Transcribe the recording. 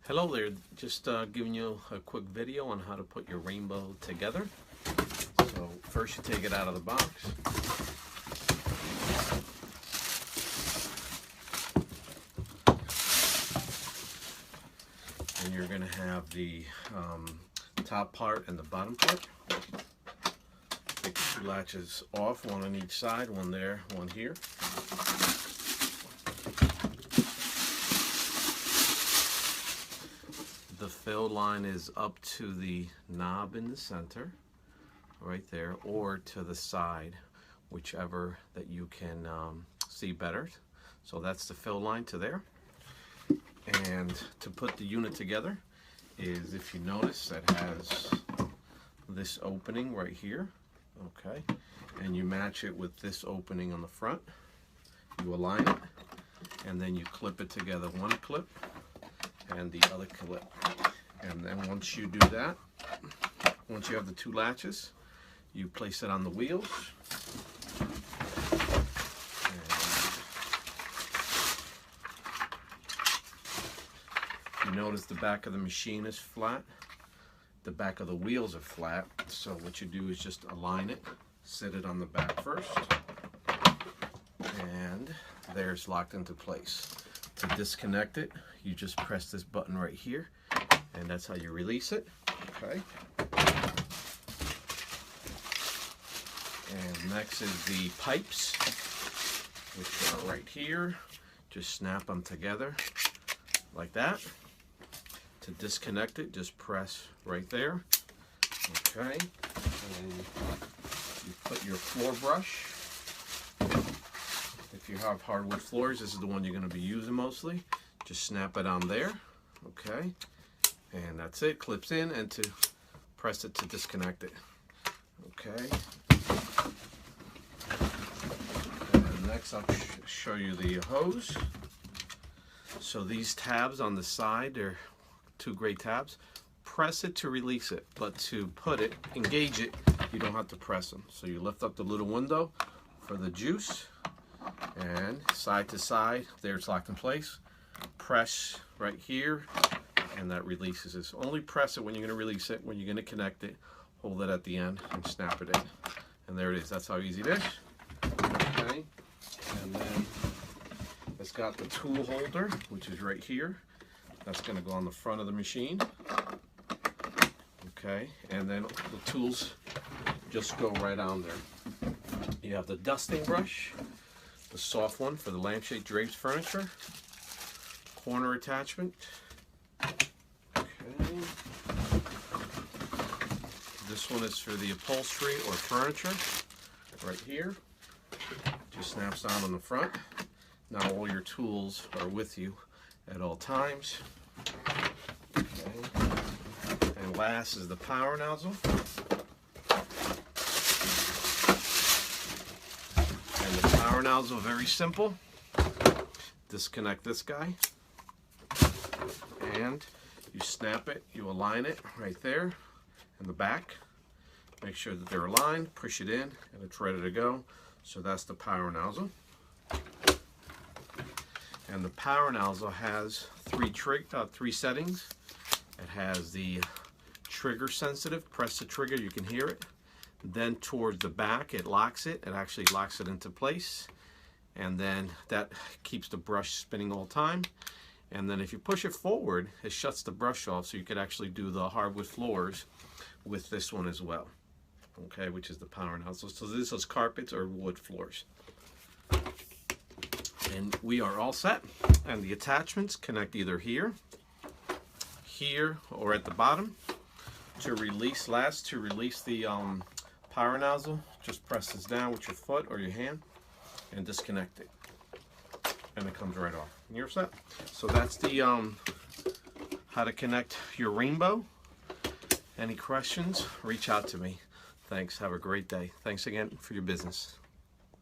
Hello there, just giving you a quick video on how to put your rainbow together. So first you take it out of the box. And you're going to have the top part and the bottom part. Take the two latches off, one on each side, one there, one here. The fill line is up to the knob in the center, right there, or to the side, whichever that you can see better. So that's the fill line to there. And to put the unit together is, if you notice, that has this opening right here, okay, and you match it with this opening on the front. You align it, and then you clip it together, one clip and the other clip. And then once you do that, once you have the two latches, you place it on the wheels. And you notice the back of the machine is flat. The back of the wheels are flat. So what you do is just align it, sit it on the back first, and there's locked into place. To disconnect it, you just press this button right here, and that's how you release it. Okay. And next is the pipes, which are right here. Just snap them together like that. To disconnect it, just press right there. Okay. And you put your floor brush. If you have hardwood floors, this is the one you're going to be using mostly. Just snap it on there, okay? And that's it, clips in, and to press it to disconnect it, okay? And next I'll show you the hose. So these tabs on the side, they're two great tabs. Press it to release it, but to put it, engage it, you don't have to press them. So you lift up the little window for the juice, and side to side, there it's locked in place. Press right here, and that releases it. So only press it when you're going to release it. When you're going to connect it, hold it at the end and snap it in. And there it is. That's how easy it is. Okay. And then it's got the tool holder, which is right here. That's going to go on the front of the machine. Okay. And then the tools just go right on there. You have the dusting brush, the soft one for the lampshade drapes furniture, corner attachment. Okay. This one is for the upholstery or furniture, right here. Just snaps on the front. Now all your tools are with you at all times. Okay. And last is the power nozzle. And the power nozzle, very simple. Disconnect this guy, and you snap it, you align it right there in the back. Make sure that they're aligned, push it in, and it's ready to go. So that's the power nozzle. And the power nozzle has three settings. It has the trigger sensitive, press the trigger, you can hear it. Then towards the back, it locks it. It actually locks it into place. And then that keeps the brush spinning all the time. And then if you push it forward, it shuts the brush off, so you could actually do the hardwood floors with this one as well. Okay, which is the power nozzle. So this is carpets or wood floors. And we are all set. And the attachments connect either here, here, or at the bottom. To release the power nozzle, just press this down with your foot or your hand and disconnect it, and it comes right off, and you're set. So that's the how to connect your rainbow. Any questions, reach out to me. Thanks. Have a great day. Thanks again for your business.